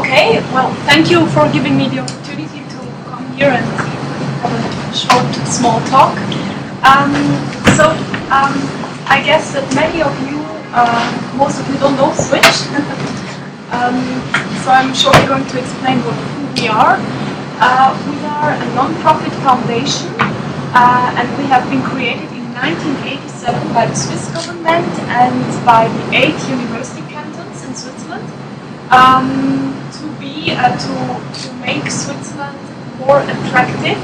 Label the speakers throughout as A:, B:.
A: Okay, well, thank you for giving me the opportunity to come here and have a short, small talk. I guess that many of you, most of you don't know Switch. So I'm shortly going to explain who we are. We are a non-profit foundation, and we have been created in 1987 by the Swiss government and by the 8 university cantons in Switzerland. To make Switzerland more attractive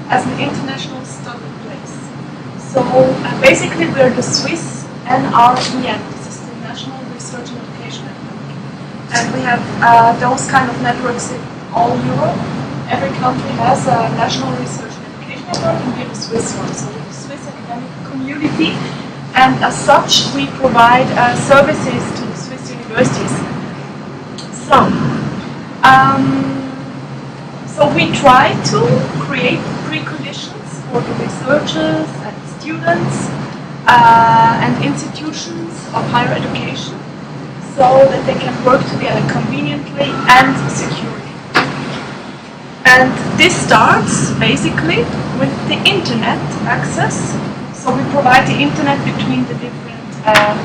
A: as an international study place. So basically we're the Swiss NREN, this is the National Research and Education Network. And we have those kind of networks in all Europe. Every country has a National Research and Education Network, and we're the Swiss one, so we're the Swiss academic community. And as such, we provide services to the Swiss universities. So we try to create preconditions for the researchers and students and institutions of higher education so that they can work together conveniently and securely. And this starts basically with the internet access. So we provide the internet between the different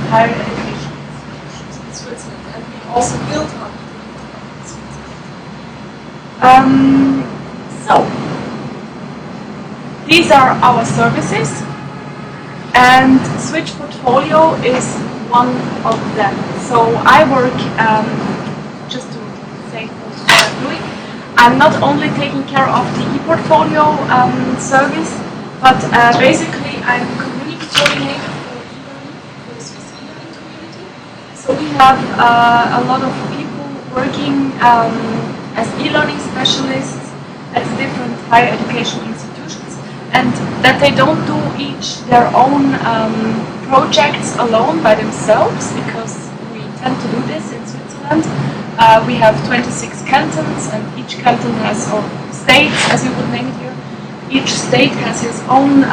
A: higher education institutions in Switzerland, and we also build up. So, these are our services, and SWITCHportfolio is one of them. So I work, just to say what I'm doing, I'm not only taking care of the ePortfolio service, but basically I'm community coordinator for the Swiss e-learning community. So we have a lot of people working as e-learning specialists at different higher education institutions, and that they don't do each their own projects alone by themselves, because we tend to do this in Switzerland. We have 26 cantons, and each canton has, or states as you would name it here, each state has its own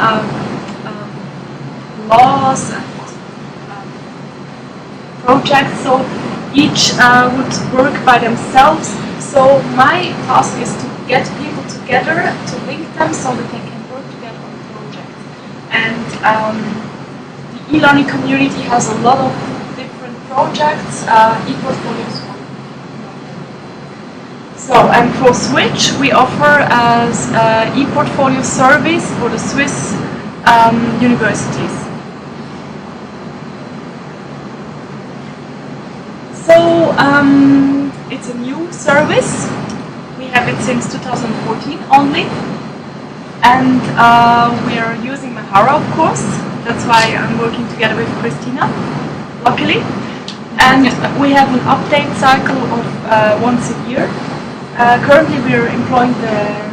A: laws and projects, so each would work by themselves. So my task is to get people together, to link them so that they can work together on a project. And the e-learning community has a lot of different projects, ePortfolio is one. So, and for Switch, we offer as ePortfolio service for the Swiss universities. So, it's a new service. We have it since 2014 only, and we are using Mahara, of course. That's why I'm working together with Christina, luckily. And we have an update cycle of once a year. Currently we are employing the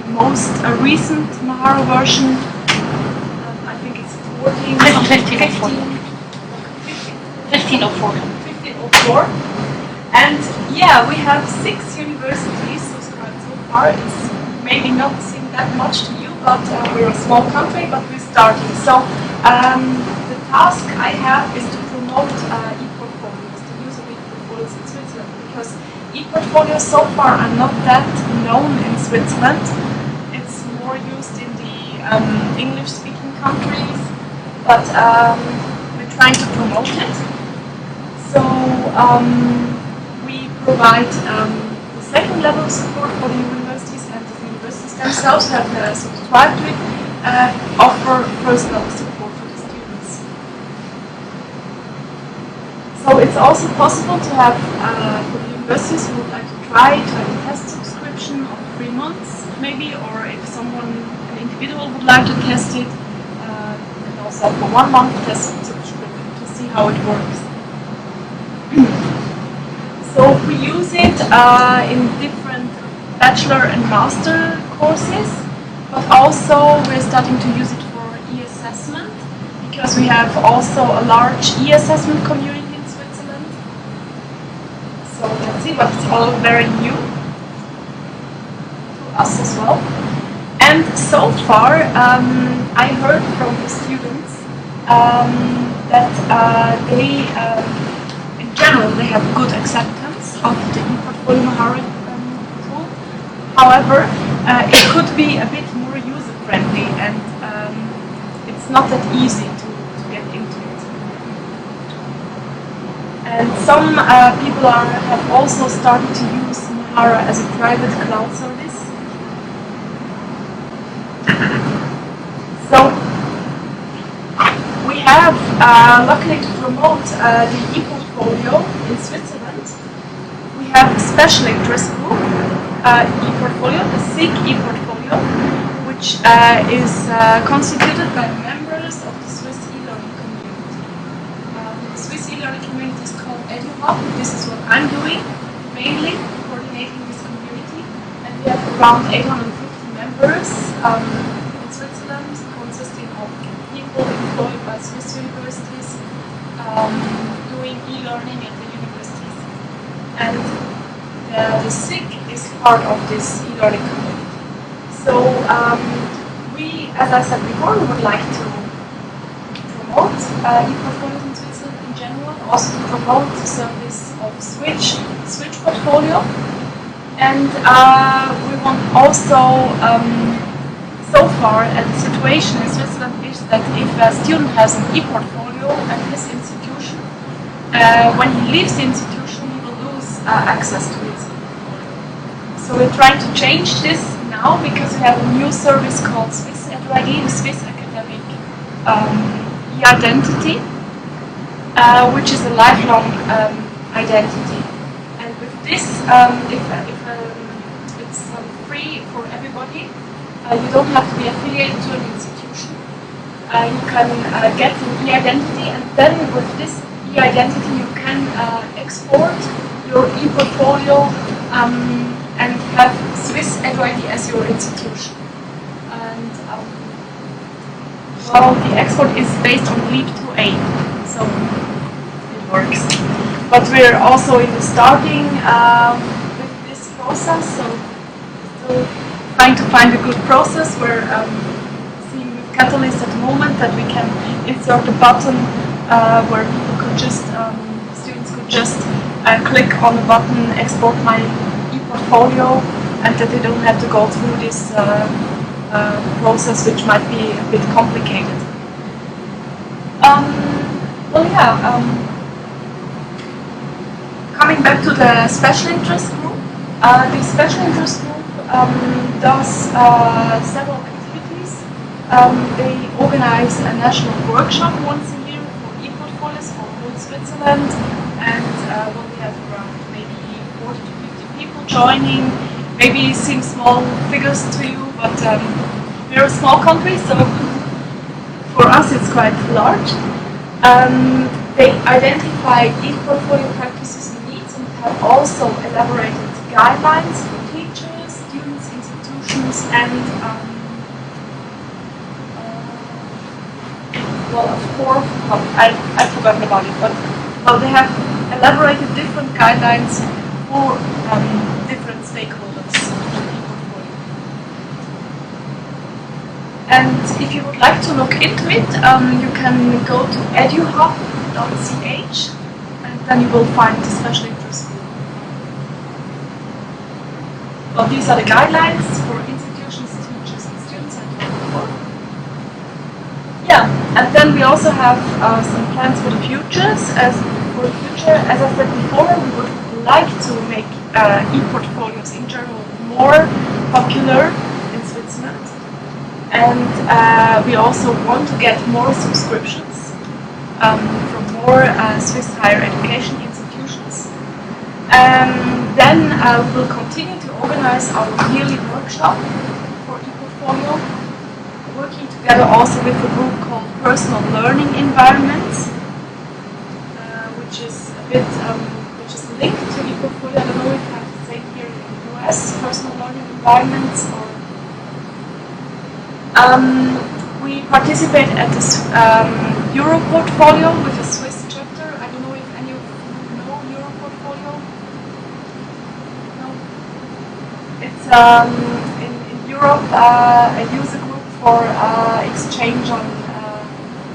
A: most recent Mahara version. I think it's 1504. And yeah, we have 6 universities subscribed so far. It's maybe not seem that much to you, but we're a small country, but we're starting. So the task I have is to promote ePortfolios, the use of ePortfolios in Switzerland, because ePortfolios so far are not that known in Switzerland. It's more used in the English-speaking countries, but we're trying to promote it. So we provide the second level support for the universities, and the universities themselves have subscribed to it, offer first level support for the students. So it's also possible to have, for the universities who would like to try, to have a test subscription of 3 months maybe, or if someone, an individual would like to test it, and also for 1 month test subscription to see how it works. So we use it in different bachelor and master courses, but also we're starting to use it for e-assessment, because we have also a large e-assessment community in Switzerland. So let's see, but it's all very new to us as well. And so far, I heard from the students that they, in general, they have good acceptance of the ePortfolio ePortfolio Mahara tool. However, it could be a bit more user-friendly, and it's not that easy to get into it. And some people have also started to use Mahara as a private cloud service. So we have, luckily, to promote the ePortfolio in Switzerland, we have a special interest group, ePortfolio, the SIG ePortfolio, which is constituted by members of the Swiss e-learning community. The Swiss e-learning community is called EduHub. This is what I'm doing, mainly coordinating this community, and we have around 850 members in Switzerland, consisting of people employed by Swiss universities, doing e-learning at the universities. And the SIG is part of this e-learning community. So we, as I said before, we would like to promote e-portfolios in Switzerland in general, also to promote the service of SWITCHportfolio. And we want also, so far, the situation in Switzerland is that if a student has an e-portfolio at his institution, when he leaves the institution, he will lose access to his e-portfolio. So we're trying to change this now because we have a new service called SwissEduID, the Swiss Academic e-identity, which is a lifelong identity. And with this, if it's free for everybody, you don't have to be affiliated to an institution. You can get an e-identity, and then with this e-identity you can export your e-portfolio and have SwissEduID as your institution. And well, the export is based on Leap 2A, so it works. But we're also in the starting with this process, so still trying to find a good process. We're seeing with Catalyst at the moment that we can insert a button where people could just, students could just click on the button, export my e-portfolio, and that they don't have to go through this process, which might be a bit complicated. Well, yeah. Coming back to the special interest group, the special interest group does several activities. They organize a national workshop once a year for e-portfolios for whole Switzerland, and well, we have around maybe 40 to 50 people joining. Maybe it seems small figures to you, but we're a small country, so for us it's quite large. They identify e-portfolio practices and needs, and have also elaborated guidelines for teachers, students, institutions, and well, of course, I've forgotten about it, but well, they have elaborated different guidelines for different stakeholders. And if you would like to look into it, you can go to eduhub.ch, and then you will find the special interest group. Well, these are the guidelines for institutions, teachers, and students I talked before. Yeah, and then we also have some plans for the future. As I said before, we would like to make e-portfolios in general more popular in Switzerland. And we also want to get more subscriptions from more Swiss higher education institutions. Then we will continue to organize our yearly workshop for ePortfolio, working together also with a group called Personal Learning Environments, which is a bit, which is linked to ePortfolio. I don't know if I have to say here in the US, Personal Learning Environments, or we participate at this Europortfolio with a Swiss chapter. I don't know if any of you know Europortfolio. No. It's in Europe a user group for exchange on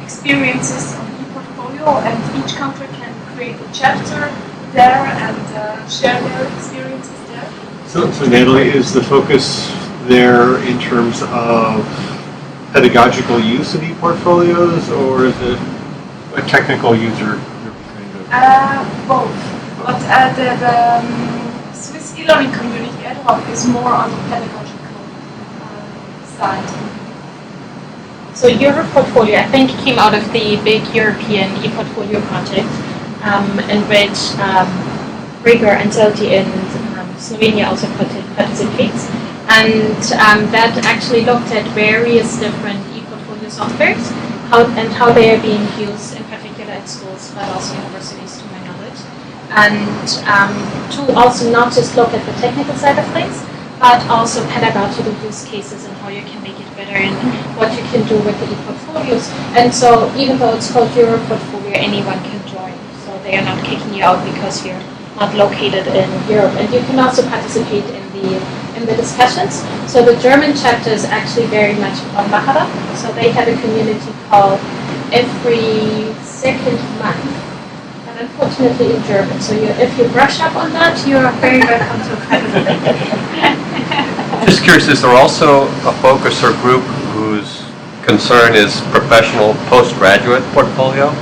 A: experiences on ePortfolio, and each country can create a chapter there and share their experiences
B: So Nathalie, is the focus there in terms of pedagogical use of e-portfolios, or is it a technical user group kind of?
A: Both. But the Swiss e-learning community ad hoc is more on the pedagogical side.
C: So your portfolio, I think, came out of the big European e-portfolio project, in which Rigor and Zelti in Slovenia also participates. And that actually looked at various different e-portfolio softwares and how they are being used, in particular at schools, but also universities, to my knowledge. And to also not just look at the technical side of things, but also pedagogical use cases and how you can make it better and what you can do with the e-portfolios. And so even though it's called Your Portfolio, anyone can join. So they are not kicking you out because you're not located in Europe. And you can also participate in the discussions. So the German chapter is actually very much on Mahara. So they have a community call every second month. And unfortunately in German. So if you brush up on that, you are very welcome to participate.
D: Just curious, is there also a focus or group whose concern is professional postgraduate portfolio?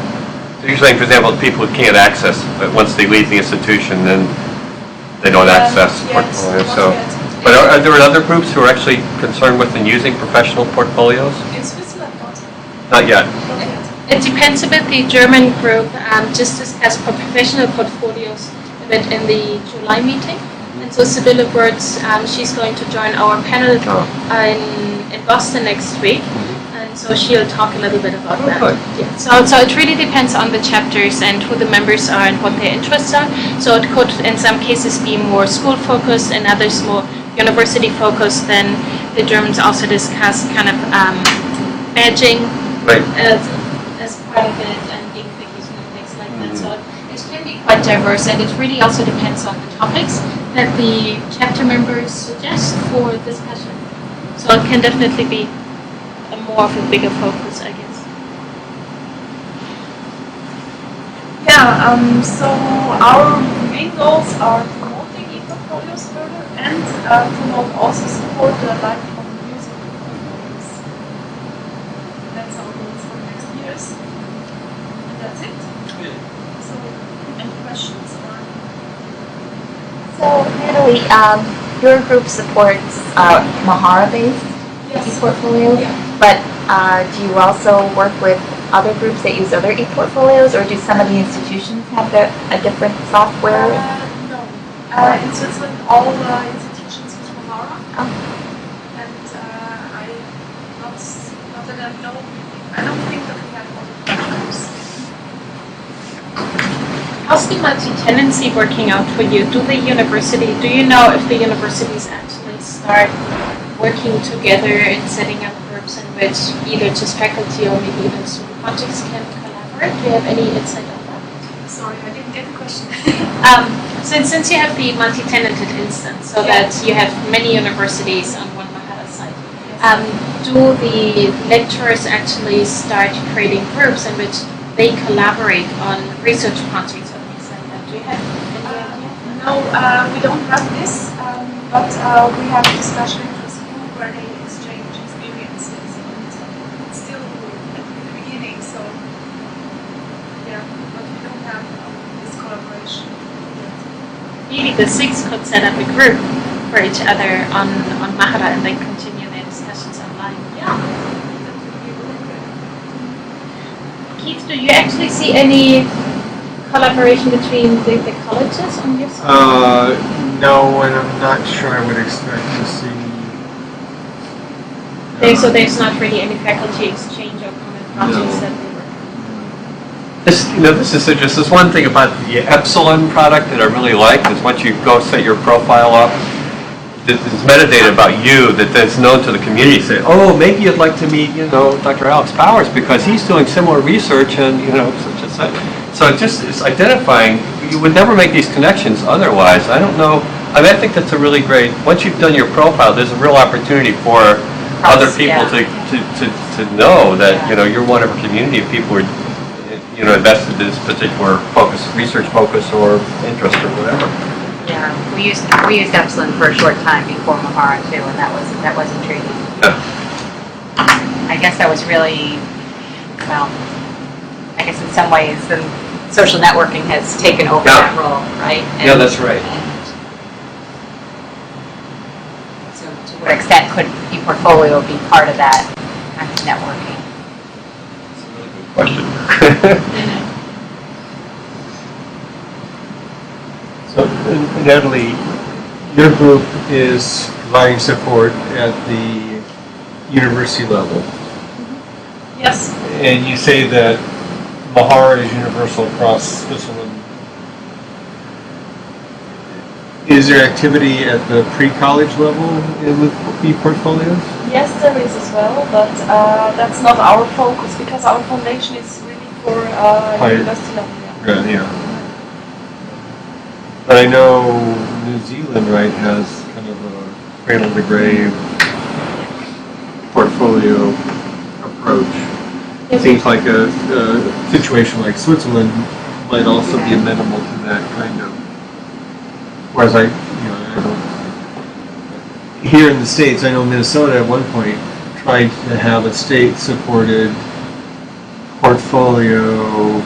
D: So you're saying, for example, people who can't access, but once they leave the institution, then they don't access portfolio. So, but are there other groups who are actually concerned with and using professional portfolios?
A: In Switzerland,
D: Not yet.
C: It depends a bit. The German group just discussed professional portfolios a bit in the July meeting. And so Sibylle Wirtz, she's going to join our panel in Boston next week. And so she'll talk a little bit about that. Yeah. So it really depends on the chapters and who the members are and what their interests are. So it could, in some cases, be more school-focused and others more university-focused. Then the Germans also discuss kind of badging as part of it and gamification and things like that. So it can be quite diverse, and it really also depends on the topics that the chapter members suggest for discussion. So it can definitely be more of a bigger focus, I guess.
A: Yeah, so our main goals are promoting e-portfolios further and promote also support the lifelong music portfolios. That's our goals for next years. And that's it. So, any questions?
E: So, Nathalie, your group supports Mahara-based e-portfolio, but do you also work with other groups that use other e-portfolios, or do some of the institutions have a different software?
A: No. In Switzerland, all institutions use Mahara. And not that I know, I don't think that we have other platforms.
C: How's the multi-tenancy working out for you? Do you know if the universities actually start working together and setting up groups in which either just faculty or maybe even student projects can collaborate? Do you have any insight on that?
A: Sorry, I didn't get the question.
C: Since you have the multi-tenanted instance, so that you have many universities on one Mahara site, do the lecturers actually start creating groups in which they collaborate on research projects or things like that? Do you have any idea?
A: No, we don't have this, but we have a discussion in the school where they exchange experiences, and it's still at the beginning, so yeah, but we don't have this collaboration yet.
C: Maybe the six could set up a group for each other on Mahara and then continue their discussions online.
A: Yeah, that would be really good.
C: Keith, do you actually see any collaboration between the colleges on your side?
F: No, and I'm not sure I would expect to see.
C: So there's not really any faculty exchange or common projects that they work on?
D: This is just this one thing about the Epsilon product that I really like is once you go set your profile up, there's metadata about you that's known to the community. Say, oh, maybe you'd like to meet, Dr. Alex Powers because he's doing similar research and, such and such. So it's identifying, you would never make these connections otherwise. I don't know, I think that's a really great, once you've done your profile, there's a real opportunity for other people to know that, you're one of a community of people who are, invested in this particular focus, research focus or interest or whatever.
E: Yeah,
G: We used Epsilon for a short time before Mahara too, and that was intriguing. I guess that was really, well, I guess in some ways the social networking has taken over that role, right?
D: Yeah, that's right.
G: So to what extent could ePortfolio be part of that kind of networking?
D: That's a really good question.
B: So, Natalie, your group is providing support at the university level.
A: Yes.
B: And you say that Mahara is universal across Switzerland. Is there activity at the pre-college level with ePortfolios?
A: Yes, there is as well, but that's not our focus because our foundation is really for university level.
B: Right, yeah. But I know New Zealand, right, has kind of a cradle to grave portfolio approach. It seems like a situation like Switzerland might also be amenable to that kind of. Whereas I don't. Here in the States, I know Minnesota at one point tried to have a state-supported portfolio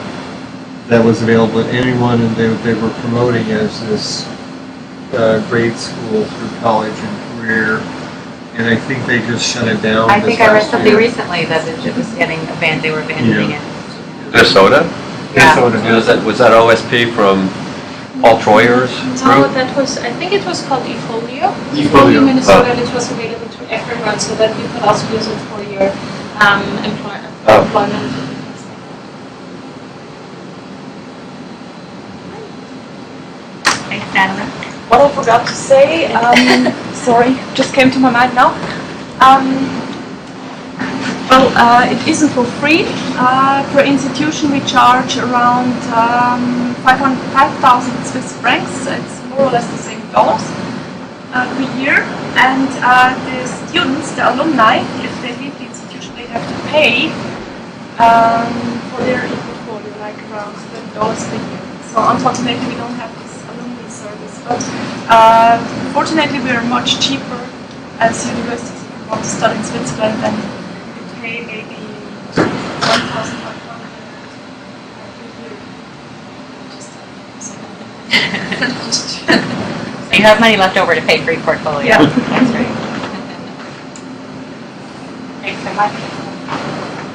B: that was available to anyone, and they were promoting as this grade school through college and career. And I think they just shut it down.
G: I think I read something recently that it was getting abandoned. They were abandoning it.
D: Minnesota?
G: Yeah.
D: Was that OSP from Paul Troyer's
C: No,
D: group?
C: that was, I think it was called eFolio.
B: eFolio.
C: in Minnesota, and it was available to everyone so that you could also use it for your employment.
G: Thanks, Natalie.
A: What I forgot to say, sorry, just came to my mind now. It isn't for free. Per institution, we charge around 5,000 Swiss francs. It's more or less the same dollars per year. And the students, the alumni, if they leave the institution, they have to pay for their ePortfolio, like around $30 per year. So unfortunately, we don't have this alumni service. But fortunately, we are much cheaper as universities if you want to study in Switzerland, and you pay maybe 1,500 per year.
G: So you have money left over to pay for ePortfolio.
A: Yeah.
G: That's great. Thanks so much.